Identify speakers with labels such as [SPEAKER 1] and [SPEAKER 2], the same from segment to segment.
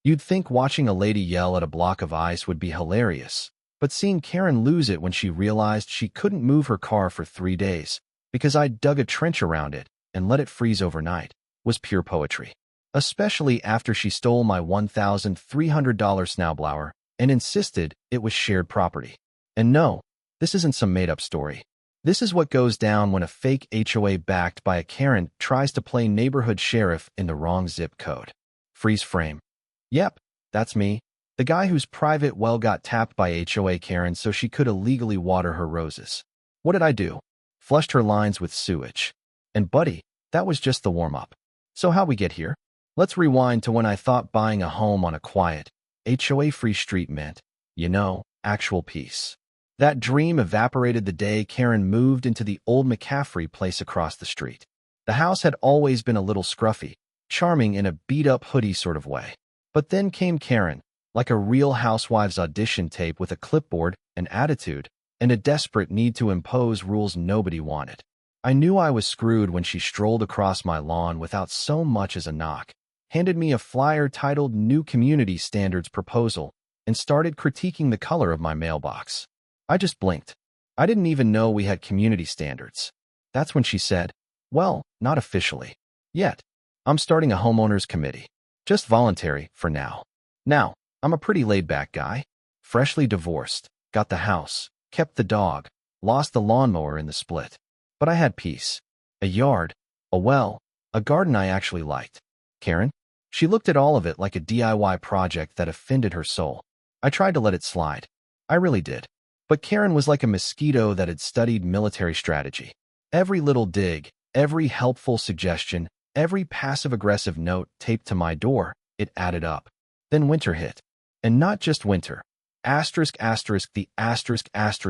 [SPEAKER 1] You'd think watching a lady yell at a block of ice would be hilarious, but seeing Karen lose it when she realized she couldn't move her car for 3 days because I dug a trench around it and let it freeze overnight was pure poetry. Especially after she stole my $1,300 Snowblower and insisted it was shared property. And no, this isn't some made-up story. This is what goes down when a fake HOA backed by a Karen tries to play neighborhood sheriff in the wrong zip code. Freeze frame. Yep, that's me. The guy whose private well got tapped by HOA Karen so she could illegally water her roses. What did I do? Flushed her lines with sewage. And buddy, that was just the warm-up. So how'd we get here? Let's rewind to when I thought buying a home on a quiet, HOA-free street meant, actual peace. That dream evaporated the day Karen moved into the old McCaffrey place across the street. The house had always been a little scruffy, charming in a beat-up hoodie sort of way. But then came Karen, like a Real Housewives audition tape with a clipboard, an attitude, and a desperate need to impose rules nobody wanted. I knew I was screwed when she strolled across my lawn without so much as a knock, handed me a flyer titled New Community Standards Proposal, and started critiquing the color of my mailbox. I just blinked. I didn't even know we had community standards. That's when she said, well, not officially. Yet. I'm starting a homeowners committee. Just voluntary, for now. Now, I'm a pretty laid-back guy. Freshly divorced, got the house, kept the dog, lost the lawnmower in the split. But I had peace. A yard, a well, a garden I actually liked. Karen? She looked at all of it like a DIY project that offended her soul. I tried to let it slide. I really did. But Karen was like a mosquito that had studied military strategy. Every little dig, every helpful suggestion, every passive-aggressive note taped to my door, it added up. Then winter hit. And not just winter. The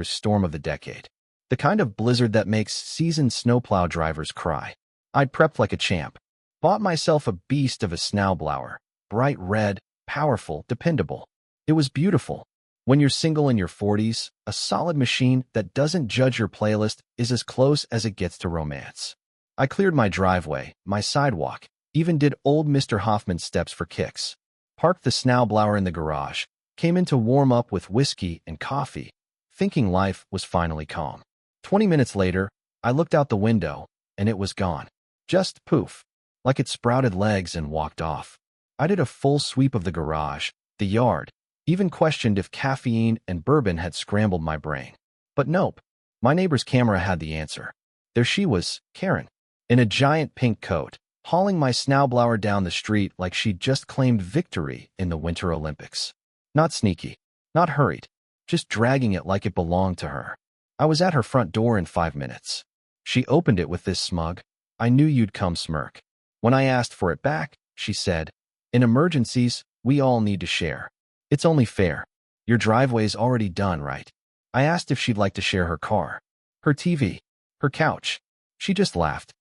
[SPEAKER 1] storm of the decade. The kind of blizzard that makes seasoned snowplow drivers cry. I'd prepped like a champ. Bought myself a beast of a Snowblower. Bright red, powerful, dependable. It was beautiful. When you're single in your 40s, a solid machine that doesn't judge your playlist is as close as it gets to romance. I cleared my driveway, my sidewalk, even did old Mr. Hoffman's steps for kicks. Parked the Snowblower in the garage, came in to warm up with whiskey and coffee, thinking life was finally calm. 20 minutes later, I looked out the window, and it was gone. Just poof, like it sprouted legs and walked off. I did a full sweep of the garage, the yard, even questioned if caffeine and bourbon had scrambled my brain. But nope, my neighbor's camera had the answer. There she was, Karen, in a giant pink coat, hauling my Snowblower down the street like she'd just claimed victory in the Winter Olympics. Not sneaky, not hurried, just dragging it like it belonged to her. I was at her front door in 5 minutes. She opened it with this smug, I knew you'd come smirk. When I asked for it back, she said, in emergencies, we all need to share. It's only fair. Your driveway's already done, right? I asked if she'd like to share her car, her TV, her couch. She just laughed,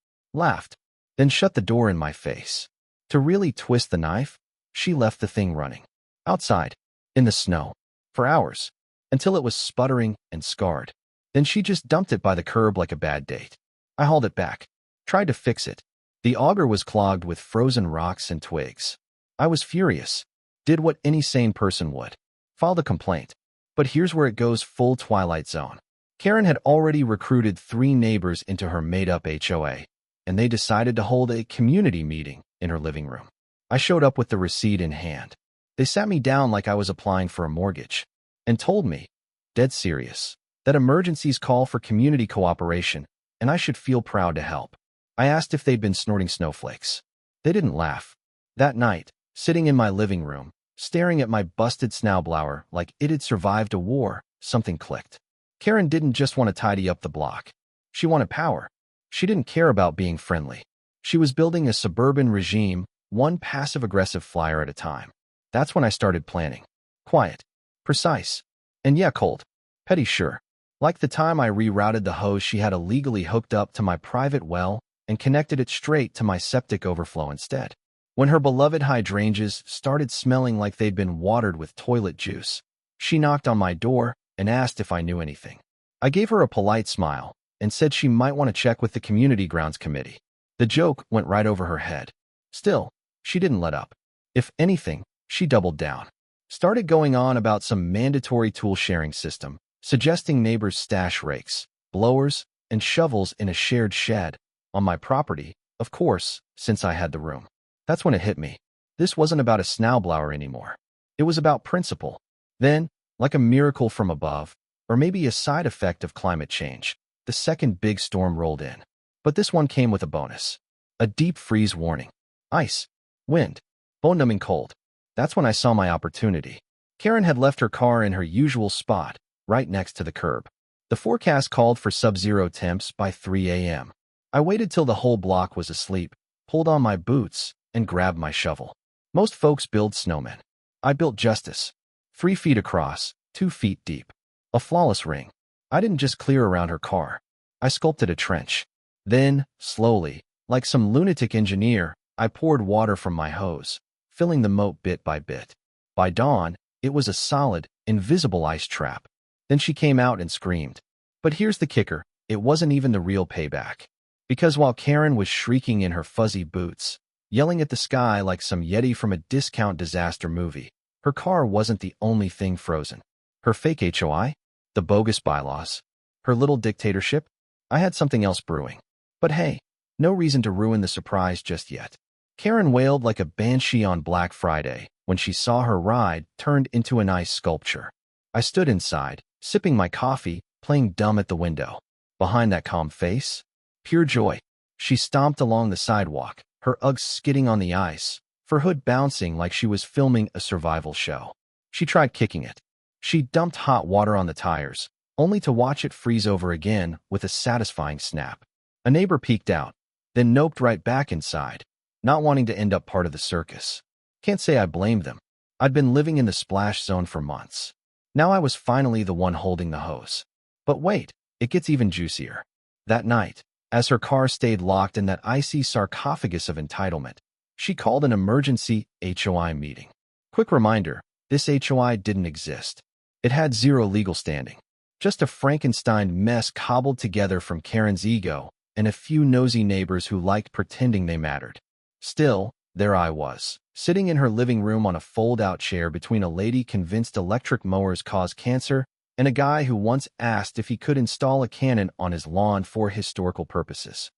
[SPEAKER 1] then shut the door in my face. To really twist the knife, she left the thing running. Outside, in the snow, for hours, until it was sputtering and scarred. Then she just dumped it by the curb like a bad date. I hauled it back, tried to fix it. The auger was clogged with frozen rocks and twigs. I was furious. Did what any sane person would. Filed a complaint. But here's where it goes full Twilight Zone. Karen had already recruited 3 neighbors into her made-up HOA, and they decided to hold a community meeting in her living room. I showed up with the receipt in hand. They sat me down like I was applying for a mortgage, and told me, dead serious, that emergencies call for community cooperation, and I should feel proud to help. I asked if they'd been snorting snowflakes. They didn't laugh. That night, sitting in my living room, staring at my busted Snowblower like it had survived a war, something clicked. Karen didn't just want to tidy up the block. She wanted power. She didn't care about being friendly. She was building a suburban regime, one passive-aggressive flyer at a time. That's when I started planning. Quiet. Precise. And yeah, cold. Petty, sure. Like the time I rerouted the hose she had illegally hooked up to my private well and connected it straight to my septic overflow instead. When her beloved hydrangeas started smelling like they'd been watered with toilet juice, she knocked on my door and asked if I knew anything. I gave her a polite smile and said she might want to check with the Community Grounds Committee. The joke went right over her head. Still, she didn't let up. If anything, She doubled down. Started going on about some mandatory tool-sharing system, suggesting neighbors stash rakes, blowers, and shovels in a shared shed on my property, of course, since I had the room. That's when it hit me. This wasn't about a snowblower anymore. It was about principle. Then, like a miracle from above, or maybe a side effect of climate change, the second big storm rolled in. But this one came with a bonus. A deep freeze warning. Ice. Wind. Bone-numbing cold. That's when I saw my opportunity. Karen had left her car in her usual spot, right next to the curb. The forecast called for sub-zero temps by 3 a.m. I waited till the whole block was asleep, pulled on my boots, and grabbed my shovel. Most folks build snowmen. I built justice. 3 feet across, 2 feet deep. A flawless ring. I didn't just clear around her car. I sculpted a trench. Then, slowly, like some lunatic engineer, I poured water from my hose, filling the moat bit by bit. By dawn, it was a solid, invisible ice trap. Then she came out and screamed. But here's the kicker, it wasn't even the real payback. Because while Karen was shrieking in her fuzzy boots, yelling at the sky like some Yeti from a discount disaster movie, her car wasn't the only thing frozen. Her fake HOI? The bogus bylaws? Her little dictatorship? I had something else brewing. But hey, no reason to ruin the surprise just yet. Karen wailed like a banshee on Black Friday when she saw her ride turned into an ice sculpture. I stood inside, sipping my coffee, playing dumb at the window. Behind that calm face, pure joy. She stomped along the sidewalk, her Uggs skidding on the ice, her hood bouncing like she was filming a survival show. She tried kicking it. She dumped hot water on the tires, only to watch it freeze over again with a satisfying snap. A neighbor peeked out, then noped right back inside, not wanting to end up part of the circus. Can't say I blamed them. I'd been living in the splash zone for months. Now I was finally the one holding the hose. But wait, it gets even juicier. That night, as her car stayed locked in that icy sarcophagus of entitlement, she called an emergency HOI meeting. Quick reminder, this HOI didn't exist. It had zero legal standing. Just a Frankenstein mess cobbled together from Karen's ego and a few nosy neighbors who liked pretending they mattered. Still, there I was, sitting in her living room on a fold-out chair between a lady convinced electric mowers cause cancer and a guy who once asked if he could install a cannon on his lawn for historical purposes.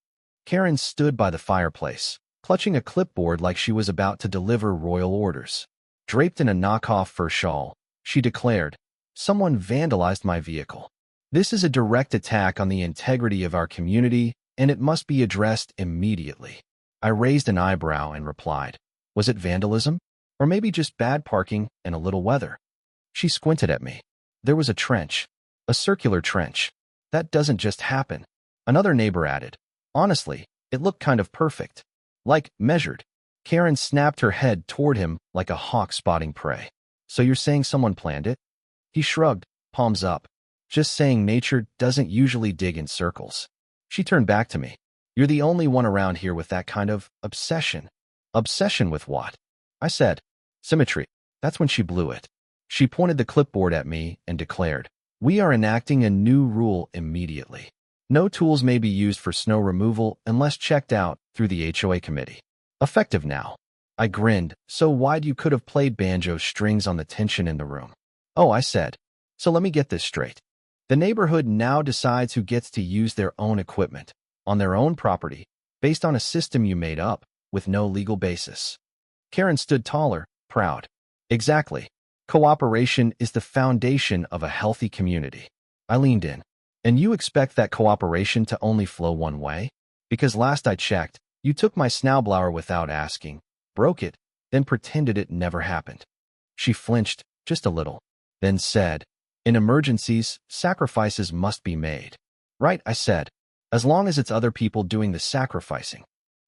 [SPEAKER 1] Karen stood by the fireplace, clutching a clipboard like she was about to deliver royal orders. Draped in a knockoff fur shawl, she declared, "Someone vandalized my vehicle. This is a direct attack on the integrity of our community, and it must be addressed immediately." I raised an eyebrow and replied, "Was it vandalism? Or maybe just bad parking and a little weather?" She squinted at me. There was a trench. A circular trench. That doesn't just happen. Another neighbor added, "Honestly, it looked kind of perfect. Like, measured." Karen snapped her head toward him like a hawk spotting prey. "So you're saying someone planned it?" He shrugged, palms up. "Just saying nature doesn't usually dig in circles." She turned back to me. "You're the only one around here with that kind of obsession." "Obsession with what?" I said. "Symmetry." That's when she blew it. She pointed the clipboard at me and declared, "We are enacting a new rule immediately. No tools may be used for snow removal unless checked out through the HOA committee. Effective now." I grinned, so wide you could have played banjo strings on the tension in the room. "Oh," I said. "So let me get this straight. The neighborhood now decides who gets to use their own equipment, on their own property, based on a system you made up, with no legal basis." Karen stood taller, proud. "Exactly. Cooperation is the foundation of a healthy community." I leaned in. "And you expect that cooperation to only flow one way? Because last I checked, you took my snowblower without asking, broke it, then pretended it never happened." She flinched, just a little, then said, "In emergencies, sacrifices must be made." "Right," I said, "as long as it's other people doing the sacrificing."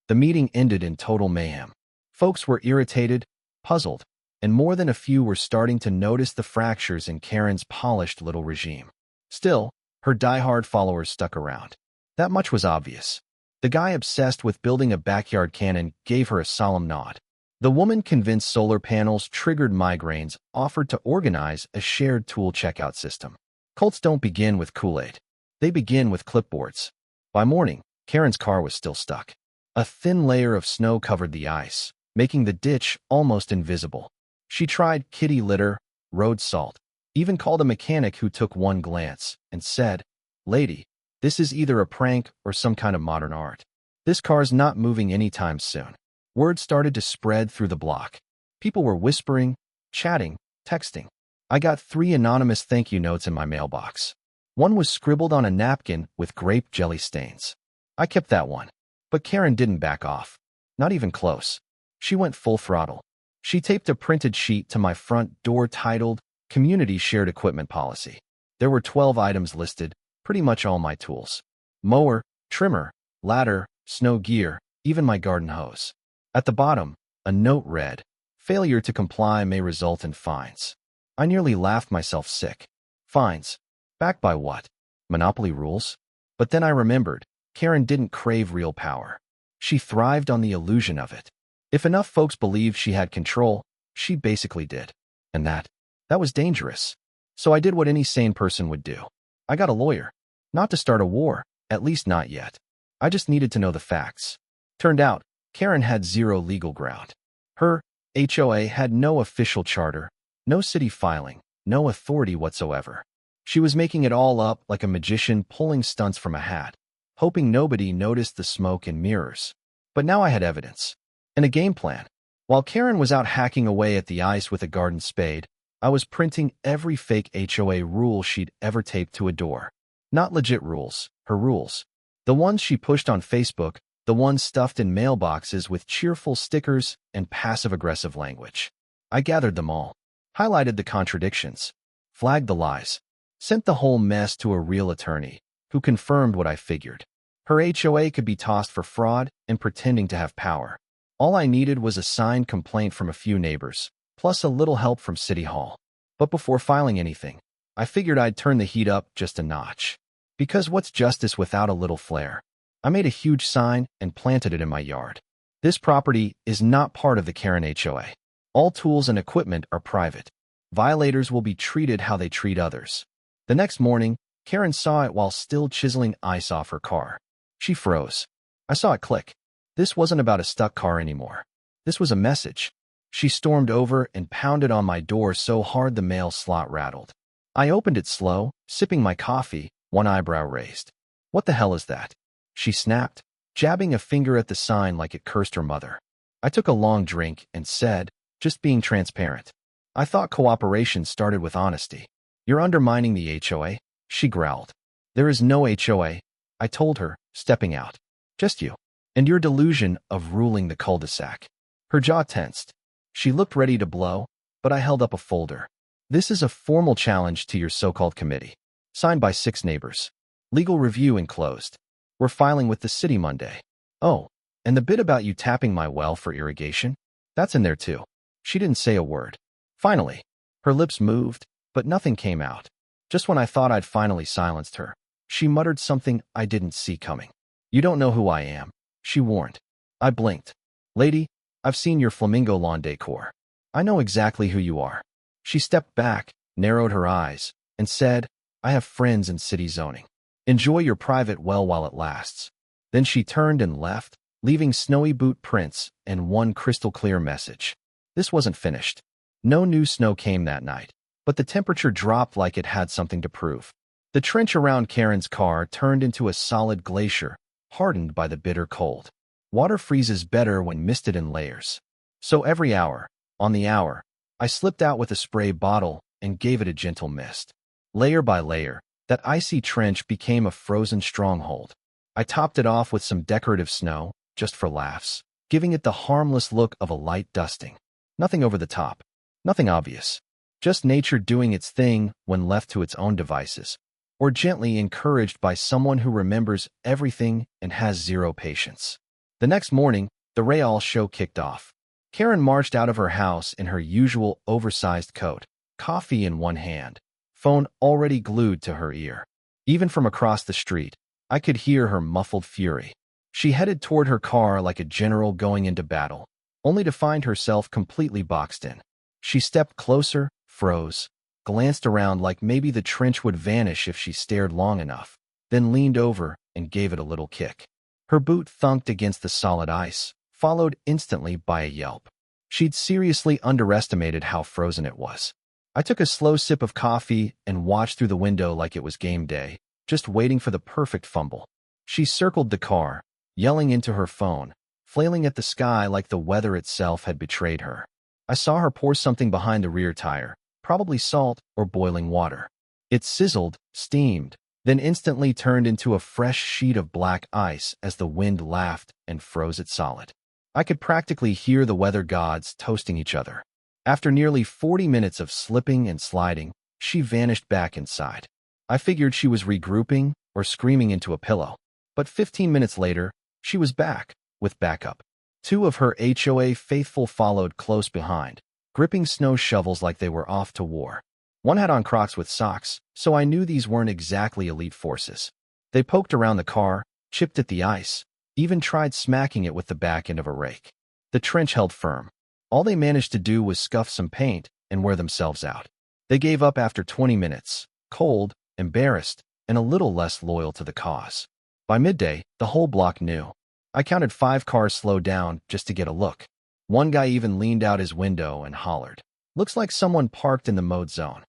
[SPEAKER 1] The meeting ended in total mayhem. Folks were irritated, puzzled, and more than a few were starting to notice the fractures in Karen's polished little regime. Still, her diehard followers stuck around. That much was obvious. The guy obsessed with building a backyard cannon gave her a solemn nod. The woman convinced solar panels triggered migraines offered to organize a shared tool checkout system. Cults don't begin with Kool-Aid. They begin with clipboards. By morning, Karen's car was still stuck. A thin layer of snow covered the ice, making the ditch almost invisible. She tried kitty litter, road salt, even called a mechanic who took one glance and said, "Lady, this is either a prank or some kind of modern art. This car's not moving anytime soon." Word started to spread through the block. People were whispering, chatting, texting. I got 3 anonymous thank you notes in my mailbox. One was scribbled on a napkin with grape jelly stains. I kept that one. But Karen didn't back off. Not even close. She went full throttle. She taped a printed sheet to my front door titled, "Community Shared Equipment Policy." There were 12 items listed, pretty much all my tools. Mower, trimmer, ladder, snow gear, even my garden hose. At the bottom, a note read, "Failure to comply may result in fines." I nearly laughed myself sick. Fines? Backed by what? Monopoly rules? But then I remembered, Karen didn't crave real power. She thrived on the illusion of it. If enough folks believed she had control, she basically did. And that was dangerous. So I did what any sane person would do. I got a lawyer. Not to start a war, at least not yet. I just needed to know the facts. Turned out, Karen had zero legal ground. Her HOA had no official charter, no city filing, no authority whatsoever. She was making it all up like a magician pulling stunts from a hat, hoping nobody noticed the smoke and mirrors. But now I had evidence. And a game plan. While Karen was out hacking away at the ice with a garden spade, I was printing every fake HOA rule she'd ever taped to a door. Not legit rules, her rules. The ones she pushed on Facebook, the ones stuffed in mailboxes with cheerful stickers and passive-aggressive language. I gathered them all, highlighted the contradictions, flagged the lies, sent the whole mess to a real attorney, who confirmed what I figured. Her HOA could be tossed for fraud and pretending to have power. All I needed was a signed complaint from a few neighbors, plus a little help from City Hall. But before filing anything, I figured I'd turn the heat up just a notch. Because what's justice without a little flair? I made a huge sign and planted it in my yard. This property is not part of the Karen HOA. All tools and equipment are private. Violators will be treated how they treat others. The next morning, Karen saw it while still chiseling ice off her car. She froze. I saw it click. This wasn't about a stuck car anymore. This was a message. She stormed over and pounded on my door so hard the mail slot rattled. I opened it slow, sipping my coffee, one eyebrow raised. "What the hell is that?" she snapped, jabbing a finger at the sign like it cursed her mother. I took a long drink and said, "Just being transparent. I thought cooperation started with honesty." "You're undermining the HOA," she growled. "There is no HOA," I told her, stepping out. "Just you. And your delusion of ruling the cul-de-sac." Her jaw tensed. She looked ready to blow, but I held up a folder. "This is a formal challenge to your so-called committee. Signed by 6 neighbors. Legal review enclosed. We're filing with the city Monday." "Oh, and the bit about you tapping my well for irrigation? That's in there too." She didn't say a word. Finally, her lips moved, but nothing came out. Just when I thought I'd finally silenced her, she muttered something I didn't see coming. "You don't know who I am," she warned. I blinked. "Lady, I've seen your flamingo lawn decor. I know exactly who you are." She stepped back, narrowed her eyes, and said, "I have friends in city zoning. Enjoy your private well while it lasts." Then she turned and left, leaving snowy boot prints and one crystal-clear message. This wasn't finished. No new snow came that night, but the temperature dropped like it had something to prove. The trench around Karen's car turned into a solid glacier, hardened by the bitter cold. Water freezes better when misted in layers. So every hour, on the hour, I slipped out with a spray bottle and gave it a gentle mist. Layer by layer, that icy trench became a frozen stronghold. I topped it off with some decorative snow, just for laughs, giving it the harmless look of a light dusting. Nothing over the top. Nothing obvious. Just nature doing its thing when left to its own devices, or gently encouraged by someone who remembers everything and has zero patience. The next morning, the Real show kicked off. Karen marched out of her house in her usual oversized coat, coffee in one hand, phone already glued to her ear. Even from across the street, I could hear her muffled fury. She headed toward her car like a general going into battle, only to find herself completely boxed in. She stepped closer, froze, glanced around like maybe the trench would vanish if she stared long enough, then leaned over and gave it a little kick. Her boot thunked against the solid ice, followed instantly by a yelp. She'd seriously underestimated how frozen it was. I took a slow sip of coffee and watched through the window like it was game day, just waiting for the perfect fumble. She circled the car, yelling into her phone, flailing at the sky like the weather itself had betrayed her. I saw her pour something behind the rear tire, probably salt or boiling water. It sizzled, steamed, then instantly turned into a fresh sheet of black ice as the wind laughed and froze it solid. I could practically hear the weather gods toasting each other. After nearly 40 minutes of slipping and sliding, she vanished back inside. I figured she was regrouping or screaming into a pillow. But 15 minutes later, she was back, with backup. Two of her HOA faithful followed close behind, gripping snow shovels like they were off to war. One had on Crocs with socks, so I knew these weren't exactly elite forces. They poked around the car, chipped at the ice, even tried smacking it with the back end of a rake. The trench held firm. All they managed to do was scuff some paint and wear themselves out. They gave up after 20 minutes, cold, embarrassed, and a little less loyal to the cause. By midday, the whole block knew. I counted 5 cars slow down just to get a look. One guy even leaned out his window and hollered, "Looks like someone parked in the mode zone."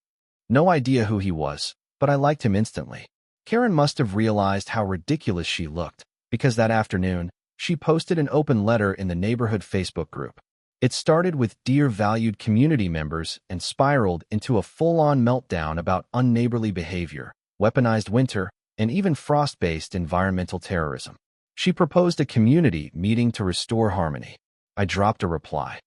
[SPEAKER 1] No idea who he was, but I liked him instantly. Karen must have realized how ridiculous she looked, because that afternoon, she posted an open letter in the neighborhood Facebook group. It started with "Dear valued community members" and spiraled into a full-on meltdown about unneighborly behavior, weaponized winter, and even frost-based environmental terrorism. She proposed a community meeting to restore harmony. I dropped a reply.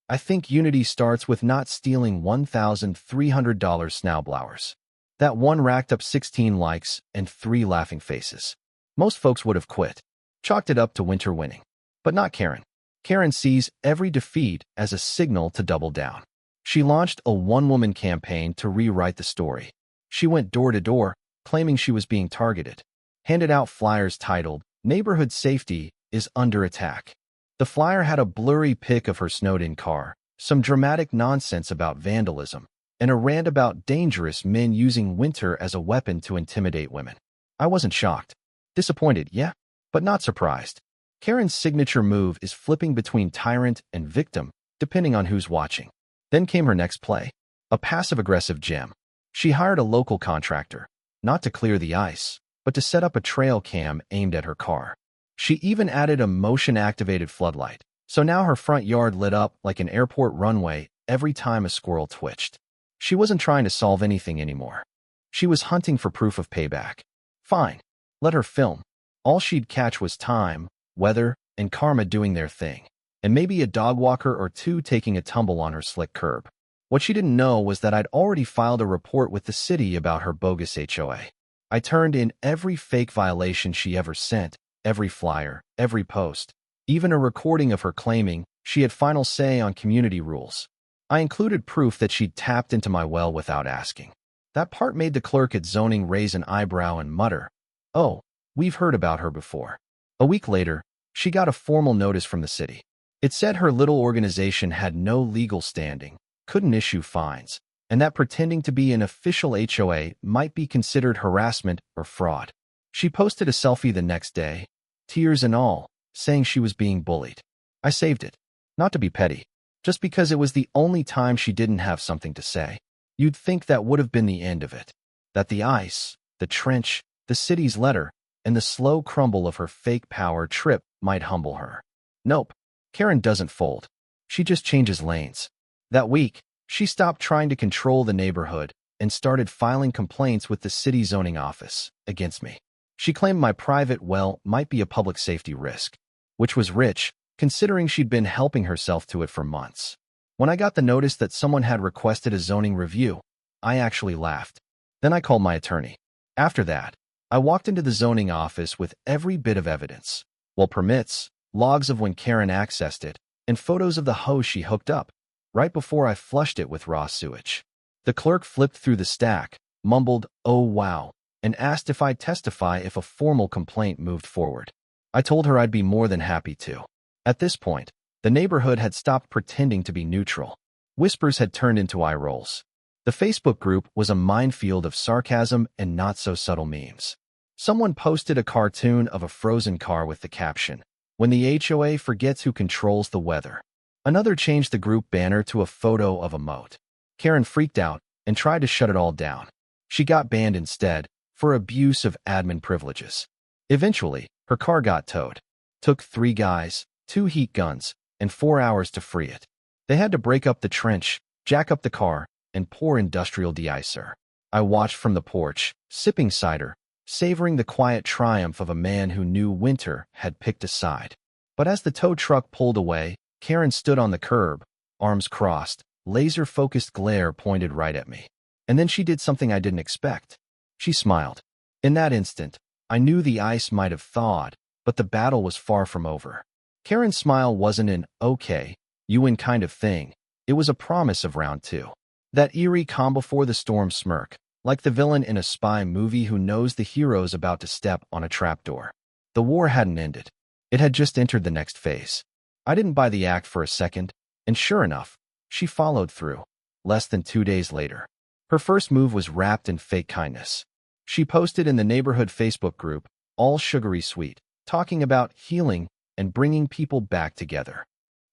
[SPEAKER 1] I think unity starts with not stealing $1,300 snowblowers. That one racked up 16 likes and 3 laughing faces. Most folks would have quit, chalked it up to winter winning. But not Karen. Karen sees every defeat as a signal to double down. She launched a one-woman campaign to rewrite the story. She went door to door, claiming she was being targeted, handed out flyers titled, "Neighborhood Safety is Under Attack." The flyer had a blurry pic of her snowed-in car, some dramatic nonsense about vandalism, and a rant about dangerous men using winter as a weapon to intimidate women. I wasn't shocked. Disappointed, yeah, but not surprised. Karen's signature move is flipping between tyrant and victim, depending on who's watching. Then came her next play, a passive-aggressive gem. She hired a local contractor, not to clear the ice, but to set up a trail cam aimed at her car. She even added a motion-activated floodlight, so now her front yard lit up like an airport runway every time a squirrel twitched. She wasn't trying to solve anything anymore. She was hunting for proof of payback. Fine, let her film. All she'd catch was time, weather, and karma doing their thing, and maybe a dog walker or two taking a tumble on her slick curb. What she didn't know was that I'd already filed a report with the city about her bogus HOA. I turned in every fake violation she ever sent, every flyer, every post, even a recording of her claiming she had final say on community rules. I included proof that she'd tapped into my well without asking. That part made the clerk at zoning raise an eyebrow and mutter, "Oh, we've heard about her before." A week later, she got a formal notice from the city. It said her little organization had no legal standing, couldn't issue fines, and that pretending to be an official HOA might be considered harassment or fraud. She posted a selfie the next day, tears and all, saying she was being bullied. I saved it. Not to be petty, just because it was the only time she didn't have something to say. You'd think that would have been the end of it. That the ice, the trench, the city's letter, and the slow crumble of her fake power trip might humble her. Nope, Karen doesn't fold. She just changes lanes. That week, she stopped trying to control the neighborhood and started filing complaints with the city zoning office against me. She claimed my private well might be a public safety risk, which was rich, considering she'd been helping herself to it for months. When I got the notice that someone had requested a zoning review, I actually laughed. Then I called my attorney. After that, I walked into the zoning office with every bit of evidence, well, permits, logs of when Karen accessed it, and photos of the hose she hooked up, right before I flushed it with raw sewage. The clerk flipped through the stack, mumbled, "Oh wow," and asked if I'd testify if a formal complaint moved forward. I told her I'd be more than happy to. At this point, the neighborhood had stopped pretending to be neutral. Whispers had turned into eye rolls. The Facebook group was a minefield of sarcasm and not-so-subtle memes. Someone posted a cartoon of a frozen car with the caption, "When the HOA forgets who controls the weather." Another changed the group banner to a photo of a moat. Karen freaked out and tried to shut it all down. She got banned instead for abuse of admin privileges. Eventually, her car got towed. Took 3 guys, 2 heat guns, and 4 hours to free it. They had to break up the trench, jack up the car, and pour industrial de-icer. I watched from the porch, sipping cider, savoring the quiet triumph of a man who knew winter had picked a side. But as the tow truck pulled away, Karen stood on the curb, arms crossed, laser-focused glare pointed right at me. And then she did something I didn't expect. She smiled. In that instant, I knew the ice might have thawed, but the battle was far from over. Karen's smile wasn't an, okay, you win kind of thing. It was a promise of round 2. That eerie calm before the storm smirk, like the villain in a spy movie who knows the hero's about to step on a trapdoor. The war hadn't ended. It had just entered the next phase. I didn't buy the act for a second, and sure enough, she followed through. Less than 2 days later, her first move was wrapped in fake kindness. She posted in the neighborhood Facebook group, all sugary sweet, talking about healing and bringing people back together.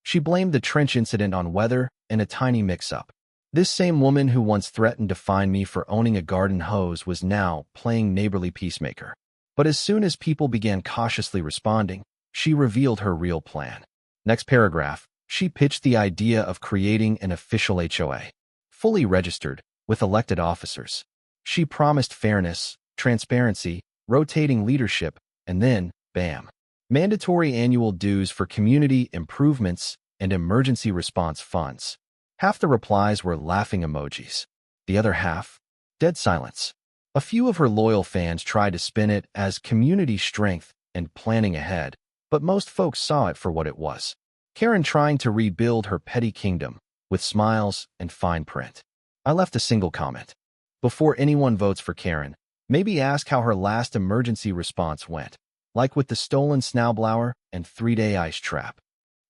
[SPEAKER 1] She blamed the trench incident on weather and a tiny mix-up. This same woman who once threatened to fine me for owning a garden hose was now playing neighborly peacemaker. But as soon as people began cautiously responding, she revealed her real plan. Next paragraph, she pitched the idea of creating an official HOA, fully registered, with elected officers. She promised fairness, transparency, rotating leadership, and then, bam, mandatory annual dues for community improvements and emergency response funds. Half the replies were laughing emojis. The other half, dead silence. A few of her loyal fans tried to spin it as community strength and planning ahead, but most folks saw it for what it was. Karen trying to rebuild her petty kingdom with smiles and fine print. I left a single comment. Before anyone votes for Karen, maybe ask how her last emergency response went, like with the stolen Snowblower and 3-day ice trap.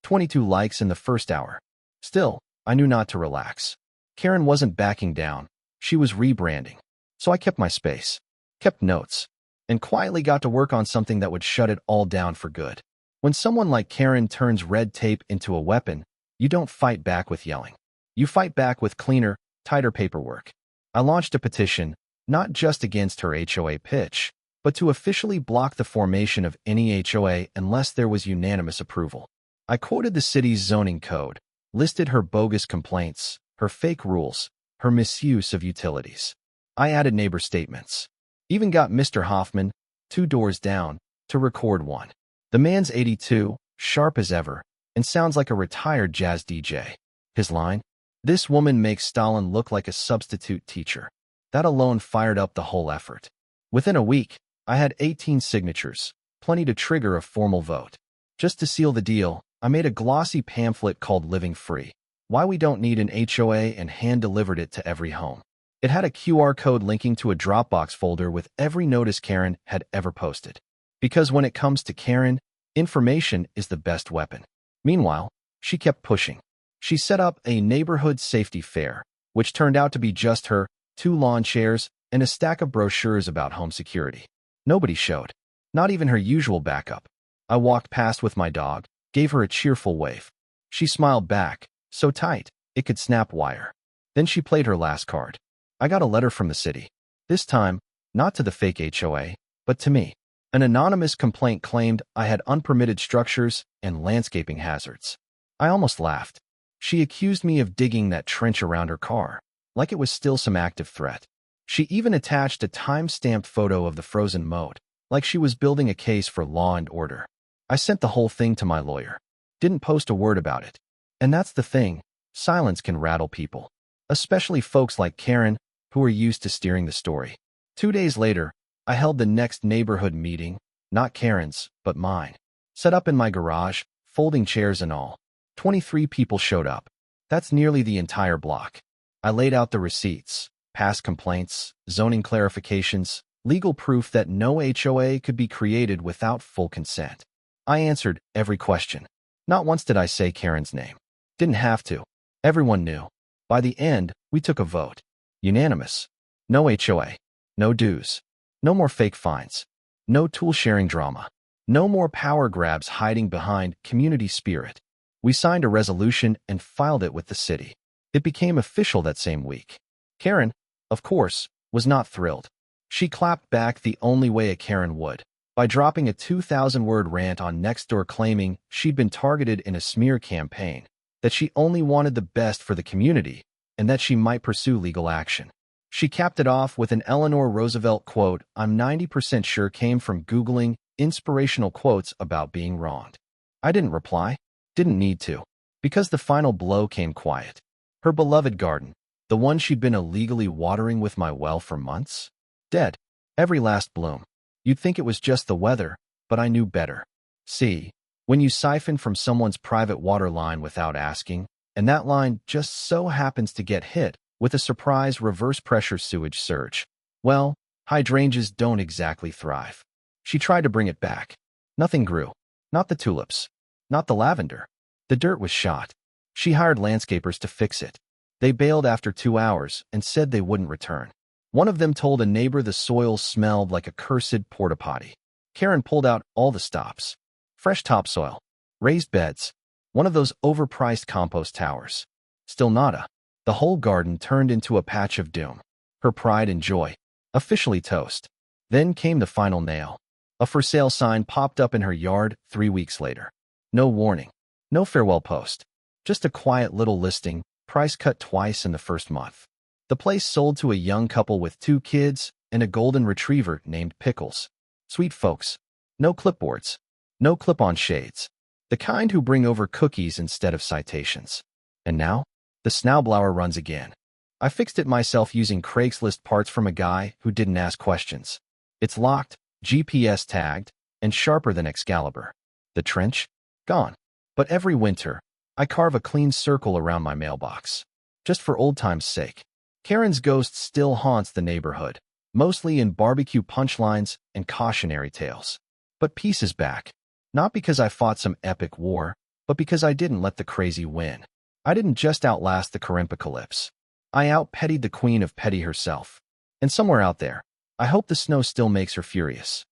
[SPEAKER 1] 22 likes in the first hour. Still, I knew not to relax. Karen wasn't backing down. She was rebranding. So I kept my space, kept notes, and quietly got to work on something that would shut it all down for good. When someone like Karen turns red tape into a weapon, you don't fight back with yelling. You fight back with cleaner, tighter paperwork. I launched a petition, not just against her HOA pitch, but to officially block the formation of any HOA unless there was unanimous approval. I quoted the city's zoning code, listed her bogus complaints, her fake rules, her misuse of utilities. I added neighbor statements. Even got Mr. Hoffman, 2 doors down, to record one. The man's 82, sharp as ever, and sounds like a retired jazz DJ. His line? This woman makes Stalin look like a substitute teacher. That alone fired up the whole effort. Within a week, I had 18 signatures, plenty to trigger a formal vote. Just to seal the deal, I made a glossy pamphlet called Living Free, Why We Don't Need an HOA, and hand-delivered it to every home. It had a QR code linking to a Dropbox folder with every notice Karen had ever posted. Because when it comes to Karen, information is the best weapon. Meanwhile, she kept pushing. She set up a neighborhood safety fair, which turned out to be just her, 2 lawn chairs, and a stack of brochures about home security. Nobody showed. Not even her usual backup. I walked past with my dog, gave her a cheerful wave. She smiled back, so tight, it could snap wire. Then she played her last card. I got a letter from the city. This time, not to the fake HOA, but to me. An anonymous complaint claimed I had unpermitted structures and landscaping hazards. I almost laughed. She accused me of digging that trench around her car, like it was still some active threat. She even attached a time-stamped photo of the frozen moat, like she was building a case for law and order. I sent the whole thing to my lawyer. Didn't post a word about it. And that's the thing, silence can rattle people. Especially folks like Karen, who are used to steering the story. 2 days later, I held the next neighborhood meeting, not Karen's, but mine. Set up in my garage, folding chairs and all. 23 people showed up. That's nearly the entire block. I laid out the receipts, past complaints, zoning clarifications, legal proof that no HOA could be created without full consent. I answered every question. Not once did I say Karen's name. Didn't have to. Everyone knew. By the end, we took a vote. Unanimous. No HOA. No dues. No more fake fines. No tool-sharing drama. No more power grabs hiding behind community spirit. We signed a resolution and filed it with the city. It became official that same week. Karen, of course, was not thrilled. She clapped back the only way a Karen would, by dropping a 2,000-word rant on Nextdoor claiming she'd been targeted in a smear campaign, that she only wanted the best for the community, and that she might pursue legal action. She capped it off with an Eleanor Roosevelt quote I'm 90% sure came from Googling inspirational quotes about being wronged. I didn't reply. Didn't need to. Because the final blow came quiet. Her beloved garden, the one she'd been illegally watering with my well for months, dead. Every last bloom. You'd think it was just the weather, but I knew better. See, when you siphon from someone's private water line without asking, and that line just so happens to get hit with a surprise reverse pressure sewage surge, well, hydrangeas don't exactly thrive. She tried to bring it back. Nothing grew. Not the tulips. Not the lavender. The dirt was shot. She hired landscapers to fix it. They bailed after 2 hours and said they wouldn't return. One of them told a neighbor the soil smelled like a cursed porta potty. Karen pulled out all the stops. Fresh topsoil. Raised beds. One of those overpriced compost towers. Still nada. The whole garden turned into a patch of doom. Her pride and joy. Officially toast. Then came the final nail. A for sale sign popped up in her yard 3 weeks later. No warning. No farewell post. Just a quiet little listing, price cut twice in the first month. The place sold to a young couple with 2 kids and a golden retriever named Pickles. Sweet folks. No clipboards. No clip-on shades. The kind who bring over cookies instead of citations. And now, the Snowblower runs again. I fixed it myself using Craigslist parts from a guy who didn't ask questions. It's locked, GPS tagged, and sharper than Excalibur. The trench? Gone. But every winter, I carve a clean circle around my mailbox. Just for old time's sake. Karen's ghost still haunts the neighborhood, mostly in barbecue punchlines and cautionary tales. But peace is back. Not because I fought some epic war, but because I didn't let the crazy win. I didn't just outlast the Calypso. I outpettied the queen of petty herself. And somewhere out there, I hope the snow still makes her furious.